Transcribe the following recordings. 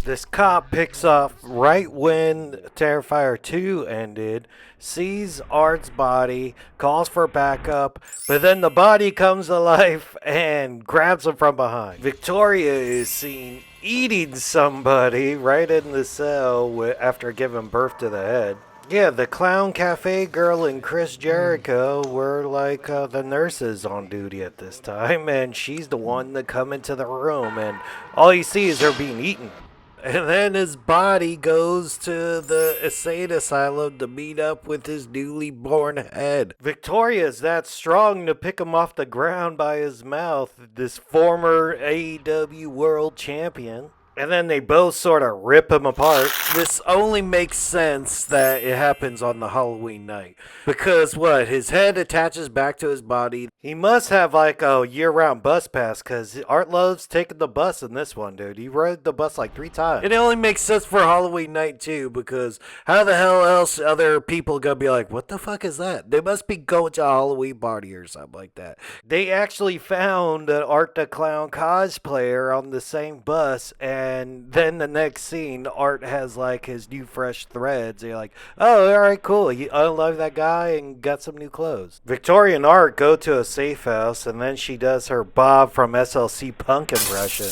This cop picks up right when Terrifier 2 ended, sees Art's body, calls for backup, but then the body comes to life and grabs him from behind. Victoria is seen eating somebody right in the cell after giving birth to the head. Yeah, the Clown Cafe girl and Chris Jericho were like the nurses on duty at this time, and she's the one to come into the room, and all you see is her being eaten. And then his body goes to the insane asylum to meet up with his newly born head. Victoria's that strong to pick him off the ground by his mouth, this former AEW world champion. And then they both sort of rip him apart. This only makes sense that it happens on the Halloween night. Because what? His head attaches back to his body. He must have like a year-round bus pass because Art loves taking the bus in this one, dude. He rode the bus like 3 times. And it only makes sense for Halloween night too, because how the hell else other people gonna be like, what the fuck is that? They must be going to a Halloween party or something like that. They actually found an Art the Clown cosplayer on the same bus, and then the next scene, Art has like his new fresh threads. You're like, oh, all right, cool. You unlove that guy and got some new clothes. Victoria and Art go to a safe house, and then she does her Bob from SLC Punk impression.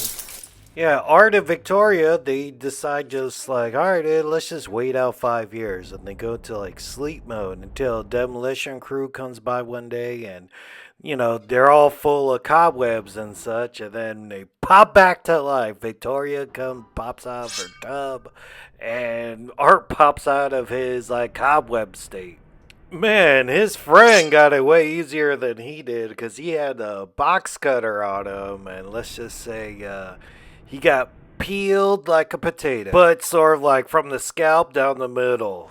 Yeah, Art and Victoria, they decide just like, all right, dude, let's just wait out 5 years. And they go to like sleep mode until Demolition Crew comes by one day and, you know, they're all full of cobwebs and such. And then they pop back to life. Victoria pops out of her tub, and Art pops out of his like cobweb state. Man, his friend got it way easier than he did because he had a box cutter on him, and let's just say he got peeled like a potato, but sort of like from the scalp down the middle.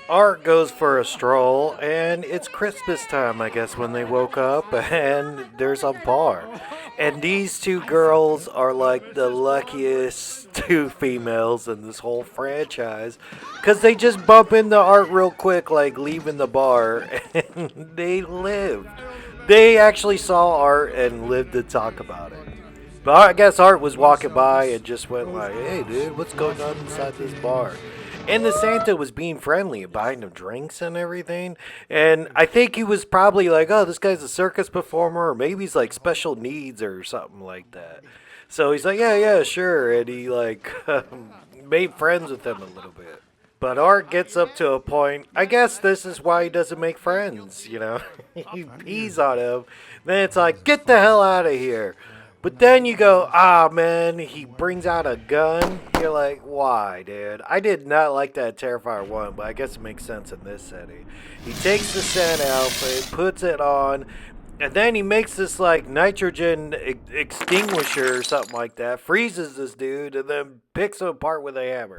Art goes for a stroll, and it's Christmas time, I guess, when they woke up, and there's a bar. And these two girls are like the luckiest two females in this whole franchise, because they just bump into Art real quick, like leaving the bar, and they lived. They actually saw Art and lived to talk about it. But I guess Art was walking by and just went like, hey dude, what's going on inside this bar? And the Santa was being friendly and buying him drinks and everything. And I think he was probably like, oh, this guy's a circus performer, or maybe he's like special needs or something like that. So he's like, yeah, sure. And he like made friends with him a little bit. But Art gets up to a point, I guess this is why he doesn't make friends, you know. He pees on him. Then it's like, get the hell out of here. But then you go, man, he brings out a gun. You're like, why, dude? I did not like that Terrifier 1, but I guess it makes sense in this setting. He takes the Santa outfit, puts it on, and then he makes this, like, nitrogen extinguisher or something like that, freezes this dude, and then picks him apart with a hammer.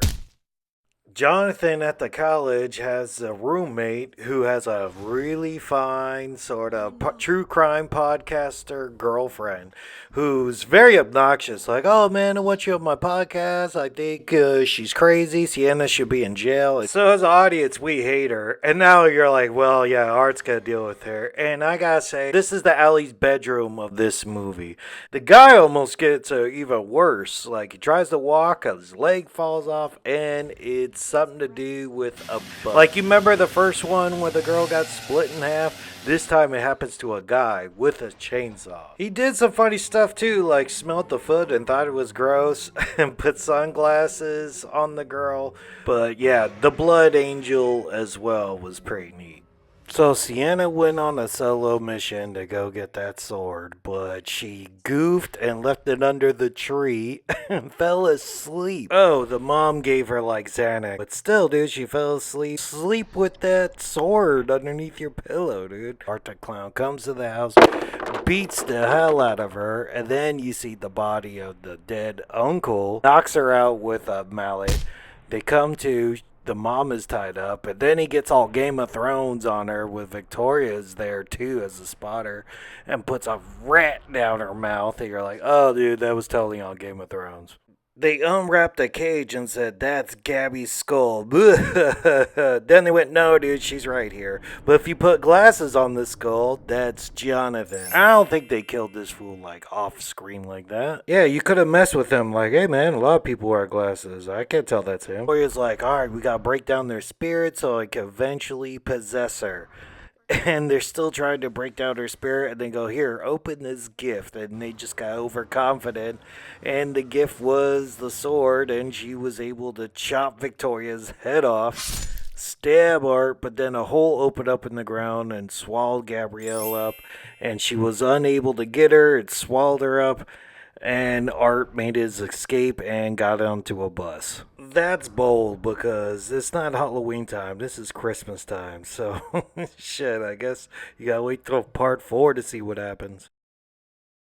Jonathan at the college has a roommate who has a really fine sort of true crime podcaster girlfriend who's very obnoxious. Like, oh man, I want you on my podcast. I think she's crazy. Sienna should be in jail. So as an audience, we hate her. And now you're like, well, yeah, Art's gonna deal with her. And I gotta say, this is the Allie's bedroom of this movie. The guy almost gets even worse. Like, he tries to walk, his leg falls off, and it's something to do with a bug. Like, you remember the first one where the girl got split in half? This time it happens to a guy with a chainsaw. He did some funny stuff too, like smelled the foot and thought it was gross and put sunglasses on the girl. But yeah, the blood angel as well was pretty neat. So Sienna went on a solo mission to go get that sword, but she goofed and left it under the tree and fell asleep. Oh, the mom gave her like Xanax. But still, dude, she fell asleep. Sleep with that sword underneath your pillow, dude. Art the Clown comes to the house, beats the hell out of her, and then you see the body of the dead uncle, knocks her out with a mallet. They come to... The mom is tied up, and then he gets all Game of Thrones on her with Victoria's there too as a spotter and puts a rat down her mouth, and you're like, oh dude, that was totally on Game of Thrones. They unwrapped the cage and said, "That's Gabby's skull." Then they went, "No, dude, she's right here. But if you put glasses on the skull, that's Jonathan." I don't think they killed this fool like off screen like that. Yeah, you could have messed with him like, "Hey man, a lot of people wear glasses. I can't tell that's him." Or he's like, "All right, we gotta break down their spirit so I can eventually possess her." And they're still trying to break down her spirit, and they go, "Here, open this gift." And they just got overconfident, and the gift was the sword, and she was able to chop Victoria's head off, stab Art, but then a hole opened up in the ground and swallowed Gabrielle up, and she was unable to get her. It swallowed her up, and Art made his escape and got onto a bus. That's bold because it's not Halloween time. This is Christmas time. So, shit, I guess you gotta wait till part 4 to see what happens.